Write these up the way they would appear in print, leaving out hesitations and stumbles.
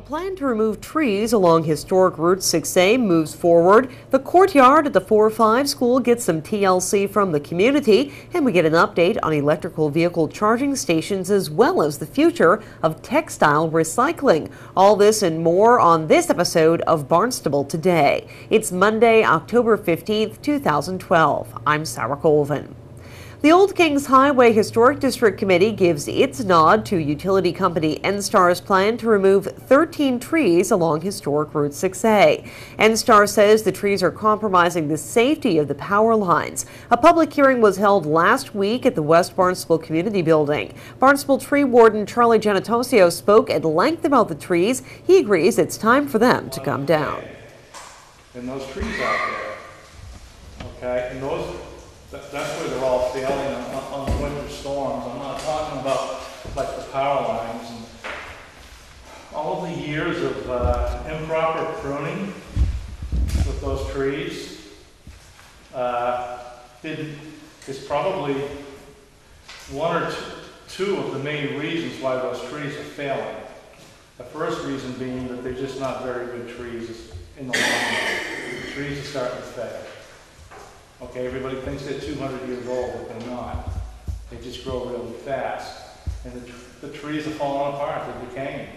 plan to remove trees along historic Route 6A moves forward. The courtyard at the 4-5 school gets some TLC from the community, and we get an update on electrical vehicle charging stations as well as the future of textile recycling. All this and more on this episode of Barnstable Today. It's Monday, October 15th, 2012. I'm Sarah Colvin. The Old Kings Highway Historic District Committee gives its nod to utility company NSTAR's plan to remove 13 trees along historic Route 6A. NSTAR says the trees are compromising the safety of the power lines. A public hearing was held last week at the West Barnstable Community Building. Barnstable Tree Warden Charlie Genitosio spoke at length about the trees. He agrees it's time for them to come down. And those trees out there, okay, and that's where they're all failing on the winter storms. I'm not talking about like the power lines and all of the years of improper pruning with those trees is probably one or two of the main reasons why those trees are failing. The first reason being that they're just not very good trees in the long run. The trees are starting to fail. Okay, everybody thinks they're 200 years old, but they're not. They just grow really fast. And the trees are falling apart, they're decaying.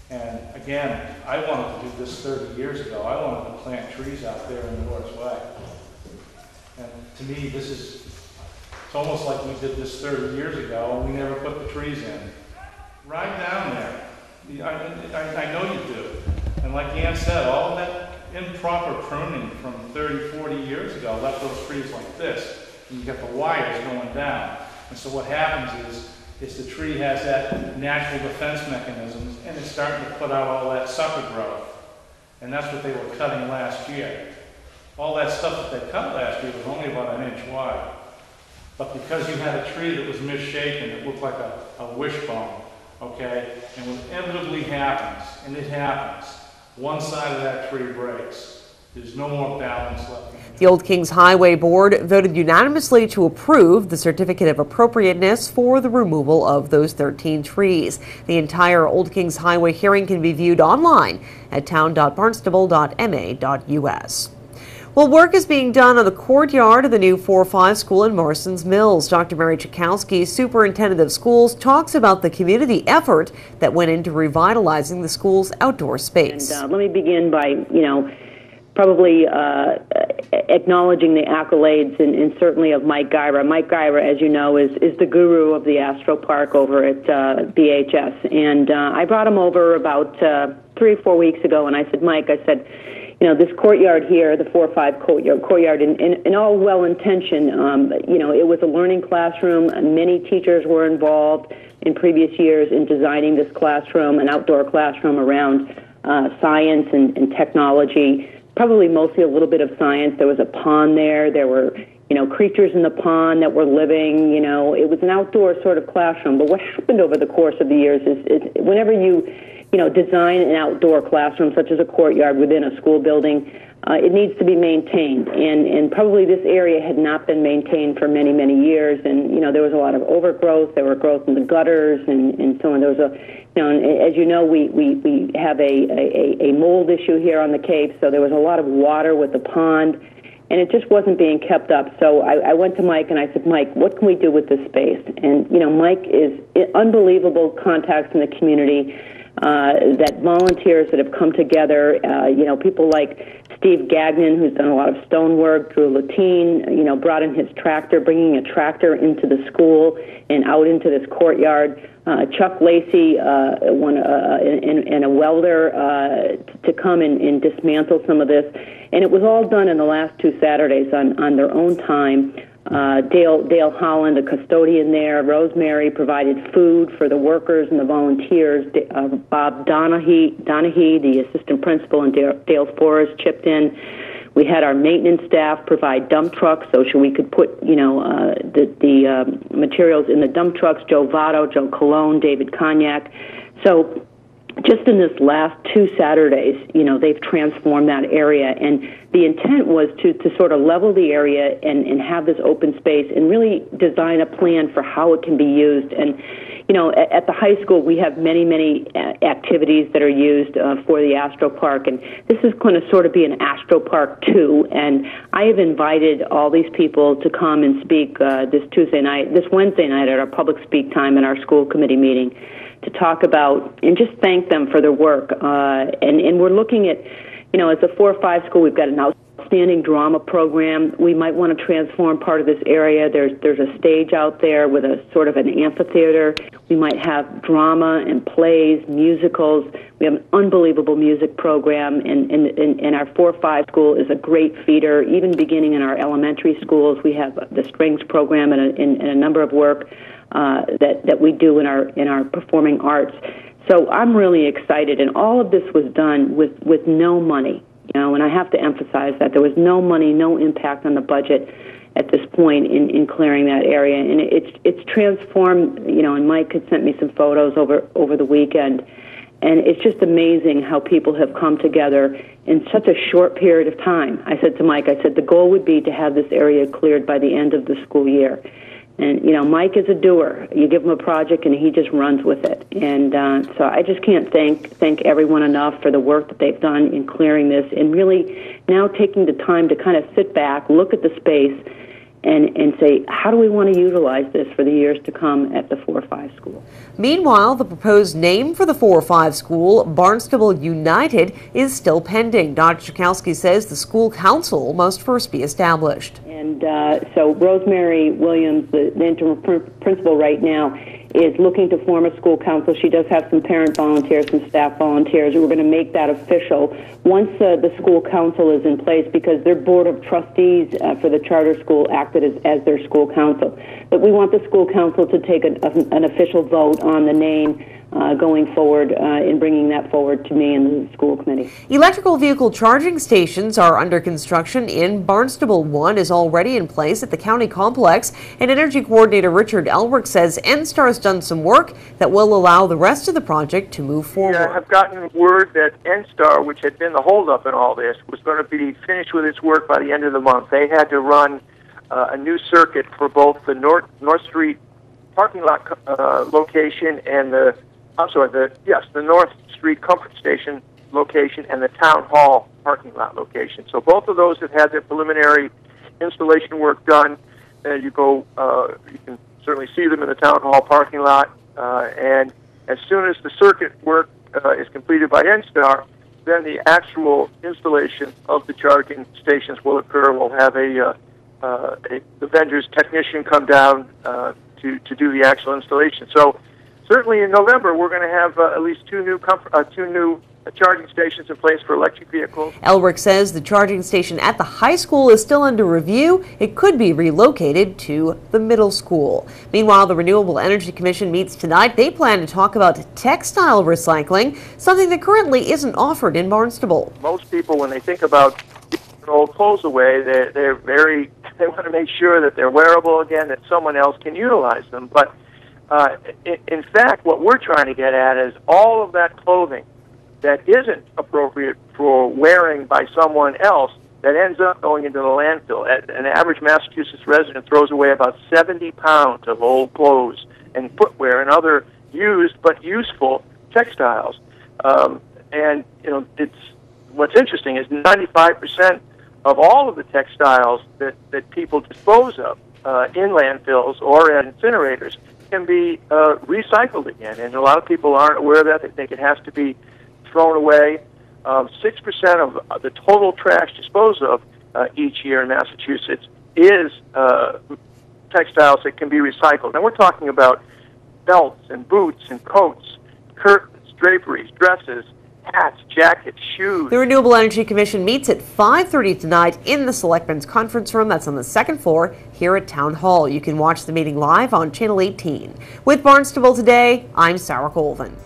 And again, I wanted to do this 30 years ago. I wanted to plant trees out there in the worst way. And to me, it's almost like we did this 30 years ago and we never put the trees in. Right down there. I know you do. And like Ann said, all of that improper pruning from 30, 40 years ago left those trees like this. And you got the wires going down. And so what happens is the tree has that natural defense mechanisms and it's starting to put out all that sucker growth. And that's what they were cutting last year. All that stuff that they cut last year was only about 1 inch wide. But because you had a tree that was misshapen, it looked like a wishbone, okay? And what inevitably happens, and it happens, one side of that tree breaks. There's no more balance left. The Old Kings Highway Board voted unanimously to approve the certificate of appropriateness for the removal of those 13 trees. The entire Old Kings Highway hearing can be viewed online at town.barnstable.ma.us. Well, work is being done on the courtyard of the new 4-5 school in Morrisons Mills. Dr. Mary Chakowski, superintendent of schools, talks about the community effort that went into revitalizing the school's outdoor space. And let me begin by, probably acknowledging the accolades and certainly of Mike Gyra. Mike Gyra, as you know, is the guru of the Astro Park over at BHS. And I brought him over about 3 or 4 weeks ago, and I said, Mike, this courtyard here, the 4-5 courtyard, in all well-intentioned, it was a learning classroom. Many teachers were involved in previous years in designing this classroom, an outdoor classroom around science and technology, probably mostly a little bit of science. There was a pond there. There were, creatures in the pond that were living. It was an outdoor sort of classroom. But what happened over the course of the years is whenever you design an outdoor classroom, such as a courtyard within a school building, it needs to be maintained. And probably this area had not been maintained for many, many years. And, there was a lot of overgrowth. There were growth in the gutters and so on. There was and as you know, we have a mold issue here on the Cape. So there was a lot of water with the pond. And it just wasn't being kept up. So I went to Mike and I said, Mike, what can we do with this space? And, Mike is unbelievable contacts in the community. That volunteers that have come together, people like Steve Gagnon, who's done a lot of stonework, Drew Latine, brought in his tractor, bringing a tractor into the school and out into this courtyard. Chuck Lacey, and a welder to come and dismantle some of this. And it was all done in the last 2 Saturdays on their own time. Dale Holland, a custodian there. Rosemary provided food for the workers and the volunteers. Bob Donahue, the assistant principal, and Dale Forrest chipped in. We had our maintenance staff provide dump trucks so we could put, the materials in the dump trucks. Joe Votto, Joe Colon, David Cognac. So just in this last 2 Saturdays, they've transformed that area. And the intent was to sort of level the area and have this open space and really design a plan for how it can be used. And, at the high school, we have many activities that are used for the Astro Park, and this is going to sort of be an Astro Park 2. And I have invited all these people to come and speak this Wednesday night at our public speak time in our school committee meeting to talk about and just thank them for their work. And we're looking at, as a 4-5 school, we've got an outstanding drama program. We might want to transform part of this area. There's a stage out there with a sort of an amphitheater. We might have drama and plays, musicals. We have an unbelievable music program, and our 4-5 school is a great feeder. Even beginning in our elementary schools, we have the strings program and a number of work that we do in our performing arts. So I'm really excited, and all of this was done with no money. And I have to emphasize that there was no money, no impact on the budget at this point in clearing that area, and it's transformed. And Mike had sent me some photos over the weekend, and it's just amazing how people have come together in such a short period of time. I said to Mike, the goal would be to have this area cleared by the end of the school year. And, Mike is a doer. You give him a project, and he just runs with it. And so I just can't thank everyone enough for the work that they've done in clearing this and really now taking the time to kind of sit back, look at the space, and say, how do we want to utilize this for the years to come at the 4-5 school? Meanwhile, the proposed name for the 4-5 school, Barnstable United, is still pending. Dr. Chakowski says the school council must first be established. And so Rosemary Williams, the interim principal right now, is looking to form a school council. She does have some parent volunteers, some staff volunteers. We're going to make that official once the school council is in place, because their board of trustees for the charter school acted as their school council. But we want the school council to take an official vote on the name going forward in bringing that forward to me and the school committee. Electrical vehicle charging stations are under construction in Barnstable. One is already in place at the county complex, and Energy Coordinator Richard Elrick says NSTAR's done some work that will allow the rest of the project to move forward. Yeah, I've gotten word that NSTAR, which had been the holdup in all this, was going to be finished with its work by the end of the month. They had to run a new circuit for both the North Street parking lot location and the North Street Comfort Station location and the Town Hall parking lot location. So both of those have had their preliminary installation work done. You can certainly see them in the Town Hall parking lot. And as soon as the circuit work is completed by NSTAR, then the actual installation of the charging stations will occur. We'll have the vendor's technician come down to do the actual installation. So certainly in November, we're going to have at least two new charging stations in place for electric vehicles. Elrick says the charging station at the high school is still under review. It could be relocated to the middle school. Meanwhile, the Renewable Energy Commission meets tonight. They plan to talk about textile recycling, something that currently isn't offered in Barnstable. Most people, when they think about giving old clothes away, they want to make sure that they're wearable again, that someone else can utilize them. But in fact, what we're trying to get at is all of that clothing that isn't appropriate for wearing by someone else that ends up going into the landfill. An average Massachusetts resident throws away about 70 pounds of old clothes and footwear and other used but useful textiles. And what's interesting is 95% of all of the textiles that people dispose of in landfills or at incinerators can be recycled again, and a lot of people aren't aware of that. They think it has to be thrown away. 6% of the total trash disposed of each year in Massachusetts is textiles that can be recycled. And we're talking about belts and boots and coats, curtains, draperies, dresses, hats, jackets, shoes. The Renewable Energy Commission meets at 5:30 tonight in the Selectmen's Conference Room. That's on the second floor here at Town Hall. You can watch the meeting live on Channel 18. With Barnstable Today, I'm Sarah Colvin.